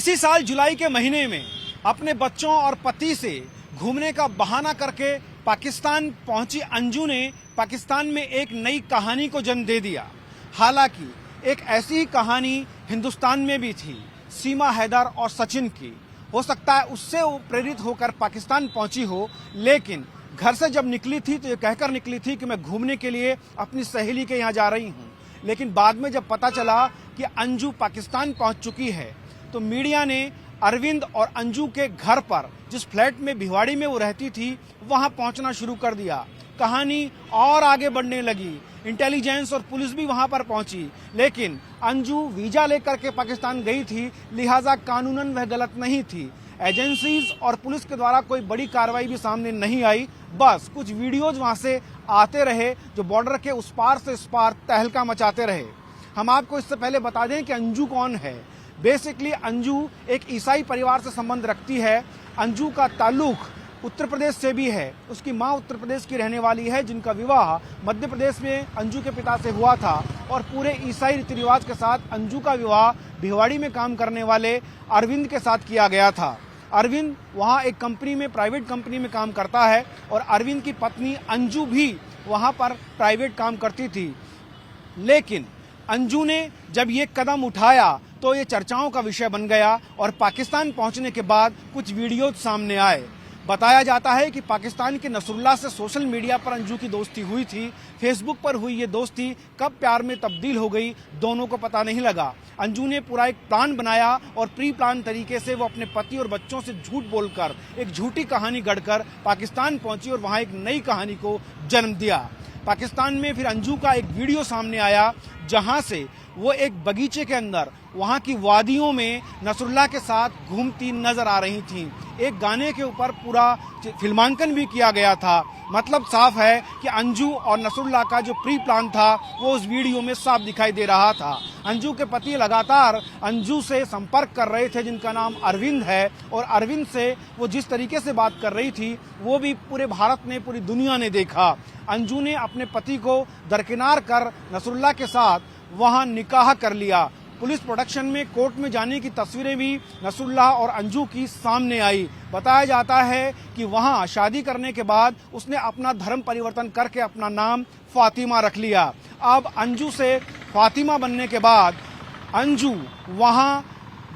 इसी साल जुलाई के महीने में अपने बच्चों और पति से घूमने का बहाना करके पाकिस्तान पहुंची अंजू ने पाकिस्तान में एक नई कहानी को जन्म दे दिया। हालांकि एक ऐसी ही कहानी हिंदुस्तान में भी थी, सीमा हैदर और सचिन की। हो सकता है उससे वो प्रेरित होकर पाकिस्तान पहुंची हो, लेकिन घर से जब निकली थी तो ये कहकर निकली थी कि मैं घूमने के लिए अपनी सहेली के यहाँ जा रही हूँ। लेकिन बाद में जब पता चला कि अंजू पाकिस्तान पहुंच चुकी है तो मीडिया ने अरविंद और अंजू के घर पर, जिस फ्लैट में भिवाड़ी में वो रहती थी, वहां पहुंचना शुरू कर दिया। कहानी और आगे बढ़ने लगी, इंटेलिजेंस और पुलिस भी वहां पर पहुंची। लेकिन अंजू वीजा लेकर के पाकिस्तान गई थी, लिहाजा कानूनन वह गलत नहीं थी। एजेंसीज और पुलिस के द्वारा कोई बड़ी कार्रवाई भी सामने नहीं आई, बस कुछ वीडियोज वहां से आते रहे जो बॉर्डर के उस पार से इस पार तहलका मचाते रहे। हम आपको इससे पहले बता दें कि अंजू कौन है। बेसिकली अंजू एक ईसाई परिवार से संबंध रखती है। अंजू का ताल्लुक उत्तर प्रदेश से भी है। उसकी मां उत्तर प्रदेश की रहने वाली है, जिनका विवाह मध्य प्रदेश में अंजू के पिता से हुआ था और पूरे ईसाई रीति रिवाज के साथ अंजू का विवाह भिवाड़ी में काम करने वाले अरविंद के साथ किया गया था। अरविंद वहां एक कंपनी में, प्राइवेट कंपनी में काम करता है और अरविंद की पत्नी अंजू भी वहां पर प्राइवेट काम करती थी। लेकिन अंजू ने जब ये कदम उठाया तो ये चर्चाओं का विषय बन गया और पाकिस्तान पहुंचने के बाद कुछ वीडियो सामने आए। बताया जाता है कि पाकिस्तान के नसरुल्लाह से सोशल मीडिया पर अंजू की दोस्ती हुई थी। फेसबुक पर हुई ये दोस्ती कब प्यार में तब्दील हो गई, दोनों को पता नहीं लगा। अंजू ने पूरा एक प्लान बनाया और प्री प्लान तरीके से वो अपने पति और बच्चों से झूठ बोलकर, एक झूठी कहानी गढ़कर पाकिस्तान पहुंची और वहां एक नई कहानी को जन्म दिया। पाकिस्तान में फिर अंजू का एक वीडियो सामने आया जहां से वो एक बगीचे के अंदर वहां की वादियों में नसरुल्लाह के साथ घूमती नजर आ रही थी। एक गाने के ऊपर पूरा फिल्मांकन भी किया गया था। मतलब साफ है कि अंजू और नसरुल्लाह का जो प्री प्लान था वो उस वीडियो में साफ दिखाई दे रहा था। अंजू के पति लगातार अंजू से संपर्क कर रहे थे, जिनका नाम अरविंद है, और अरविंद से वो जिस तरीके से बात कर रही थी वो भी पूरे भारत ने, पूरी दुनिया ने देखा। अंजू ने अपने पति को दरकिनार कर नसरुल्लाह के साथ वहां निकाह कर लिया। पुलिस प्रोडक्शन में कोर्ट में जाने की तस्वीरें भी नसरुल्लाह और अंजू की सामने आई। बताया जाता है कि वहां शादी करने के बाद उसने अपना धर्म परिवर्तन करके अपना नाम फातिमा रख लिया। अब अंजू से फातिमा बनने के बाद अंजू वहां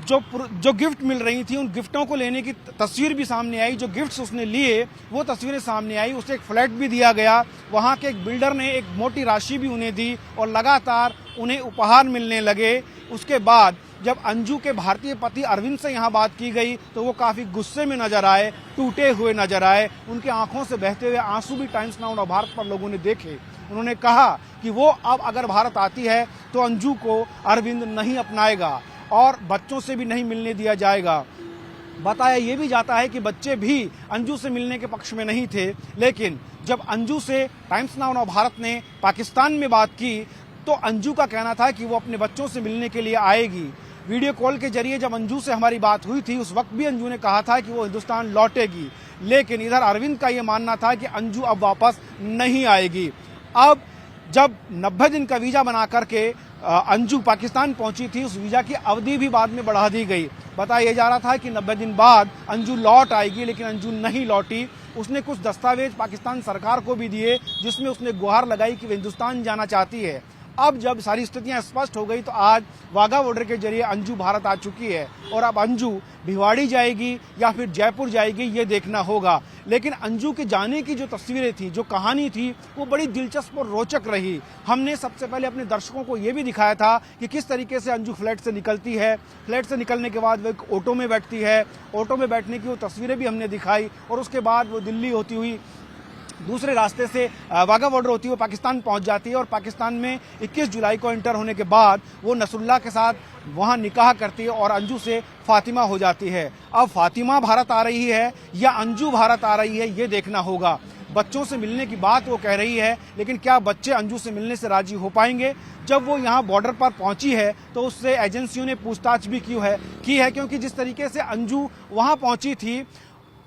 जो गिफ्ट मिल रही थी उन गिफ्टों को लेने की तस्वीर भी सामने आई। जो गिफ्ट्स उसने लिए वो तस्वीरें सामने आई। उसे एक फ्लैट भी दिया गया। वहां के एक बिल्डर ने एक मोटी राशि भी उन्हें दी और लगातार उन्हें उपहार मिलने लगे। उसके बाद जब अंजू के भारतीय पति अरविंद से यहाँ बात की गई तो वो काफी गुस्से में नजर आए, टूटे हुए नजर आए। उनके आंखों से बहते हुए आंसू भी टाइम्स नाउ और भारत पर लोगों ने देखे। उन्होंने कहा कि वो अब अगर भारत आती है तो अंजू को अरविंद नहीं अपनाएगा और बच्चों से भी नहीं मिलने दिया जाएगा। बताया ये भी जाता है कि बच्चे भी अंजू से मिलने के पक्ष में नहीं थे। लेकिन जब अंजू से टाइम्स नाउ और भारत ने पाकिस्तान में बात की तो अंजू का कहना था कि वो अपने बच्चों से मिलने के लिए आएगी। वीडियो कॉल के जरिए जब अंजू से हमारी बात हुई थी उस वक्त भी अंजू ने कहा था कि वो हिंदुस्तान लौटेगी। लेकिन इधर अरविंद का ये मानना था कि अंजू अब वापस नहीं आएगी। अब जब 90 दिन का वीजा बना करके अंजू पाकिस्तान पहुंची थी, उस वीजा की अवधि भी बाद में बढ़ा दी गई। बताया जा रहा था कि 90 दिन बाद अंजू लौट आएगी, लेकिन अंजू नहीं लौटी। उसने कुछ दस्तावेज पाकिस्तान सरकार को भी दिए जिसमें उसने गुहार लगाई कि वो हिंदुस्तान जाना चाहती है। अब जब सारी स्थितियां स्पष्ट हो गई तो आज वाघा बॉर्डर के जरिए अंजू भारत आ चुकी है और अब अंजू भिवाड़ी जाएगी या फिर जयपुर जाएगी ये देखना होगा। लेकिन अंजू के जाने की जो तस्वीरें थी, जो कहानी थी, वो बड़ी दिलचस्प और रोचक रही। हमने सबसे पहले अपने दर्शकों को ये भी दिखाया था कि किस तरीके से अंजू फ्लैट से निकलती है। फ्लैट से निकलने के बाद वो एक ऑटो में बैठती है। ऑटो में बैठने की वो तस्वीरें भी हमने दिखाई और उसके बाद वो दिल्ली होती हुई दूसरे रास्ते से वाघा बॉर्डर होती हुई पाकिस्तान पहुंच जाती है और पाकिस्तान में 21 जुलाई को एंटर होने के बाद वो नसरुल्लाह के साथ वहां निकाह करती है और अंजू से फातिमा हो जाती है। अब फातिमा भारत आ रही है या अंजू भारत आ रही है ये देखना होगा। बच्चों से मिलने की बात वो कह रही है, लेकिन क्या बच्चे अंजू से मिलने से राजी हो पाएंगे? जब वो यहाँ बॉर्डर पर पहुंची है तो उससे एजेंसियों ने पूछताछ भी की है, क्योंकि जिस तरीके से अंजू वहां पहुंची थी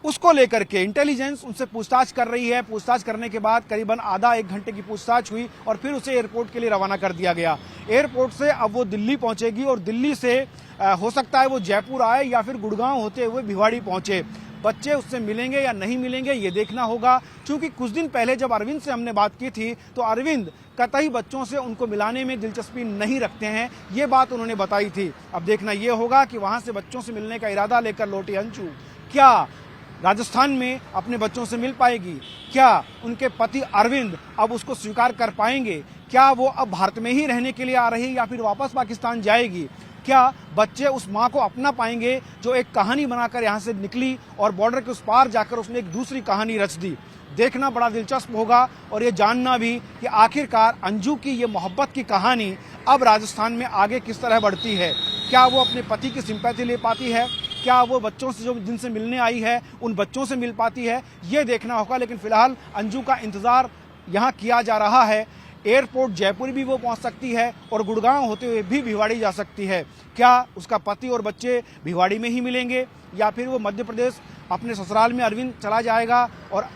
उसको लेकर के इंटेलिजेंस उनसे पूछताछ कर रही है। पूछताछ करने के बाद करीबन आधा एक घंटे की पूछताछ हुई और फिर उसे एयरपोर्ट के लिए रवाना कर दिया गया। एयरपोर्ट से अब वो दिल्ली पहुंचेगी और दिल्ली से हो सकता है वो जयपुर आए या फिर गुड़गांव होते हुए भिवाड़ी पहुंचे। बच्चे उससे मिलेंगे या नहीं मिलेंगे ये देखना होगा, क्योंकि कुछ दिन पहले जब अरविंद से हमने बात की थी तो अरविंद कतई बच्चों से उनको मिलाने में दिलचस्पी नहीं रखते हैं, ये बात उन्होंने बताई थी। अब देखना ये होगा कि वहां से बच्चों से मिलने का इरादा लेकर लौटी अंजू क्या राजस्थान में अपने बच्चों से मिल पाएगी? क्या उनके पति अरविंद अब उसको स्वीकार कर पाएंगे? क्या वो अब भारत में ही रहने के लिए आ रही या फिर वापस पाकिस्तान जाएगी? क्या बच्चे उस माँ को अपना पाएंगे जो एक कहानी बनाकर यहाँ से निकली और बॉर्डर के उस पार जाकर उसने एक दूसरी कहानी रच दी? देखना बड़ा दिलचस्प होगा और ये जानना भी कि आखिरकार अंजू की ये मोहब्बत की कहानी अब राजस्थान में आगे किस तरह बढ़ती है। क्या वो अपने पति की सिंपैथी ले पाती है? क्या वो बच्चों से जो जिनसे मिलने आई है उन बच्चों से मिल पाती है? ये देखना होगा। लेकिन फिलहाल अंजू का इंतजार यहाँ किया जा रहा है। एयरपोर्ट जयपुर भी वो पहुंच सकती है और गुड़गांव होते हुए भी भिवाड़ी जा सकती है। क्या उसका पति और बच्चे भिवाड़ी में ही मिलेंगे या फिर वो मध्य प्रदेश अपने ससुराल में अरविंद चला जाएगा और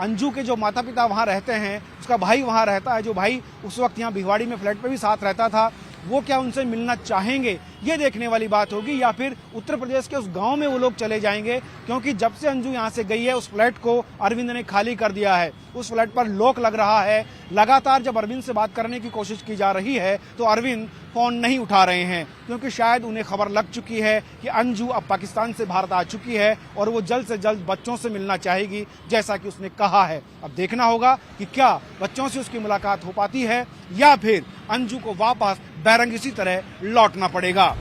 अंजू के जो माता पिता वहाँ रहते हैं, उसका भाई वहाँ रहता है, जो भाई उस वक्त यहाँ भिवाड़ी में फ्लैट पे भी साथ रहता था, वो क्या उनसे मिलना चाहेंगे? ये देखने वाली बात होगी। या फिर उत्तर प्रदेश के उस गांव में वो लोग चले जाएंगे, क्योंकि जब से अंजू यहाँ से गई है उस फ्लैट को अरविंद ने खाली कर दिया है। उस फ्लैट पर लॉक लग रहा है। लगातार जब अरविंद से बात करने की कोशिश की जा रही है तो अरविंद फोन नहीं उठा रहे हैं, क्योंकि शायद उन्हें खबर लग चुकी है कि अंजू अब पाकिस्तान से भारत आ चुकी है और वो जल्द से जल्द बच्चों से मिलना चाहेगी, जैसा कि उसने कहा है। अब देखना होगा कि क्या बच्चों से उसकी मुलाकात हो पाती है या फिर अंजू को वापस बैरंग इसी तरह लौटना पड़ेगा।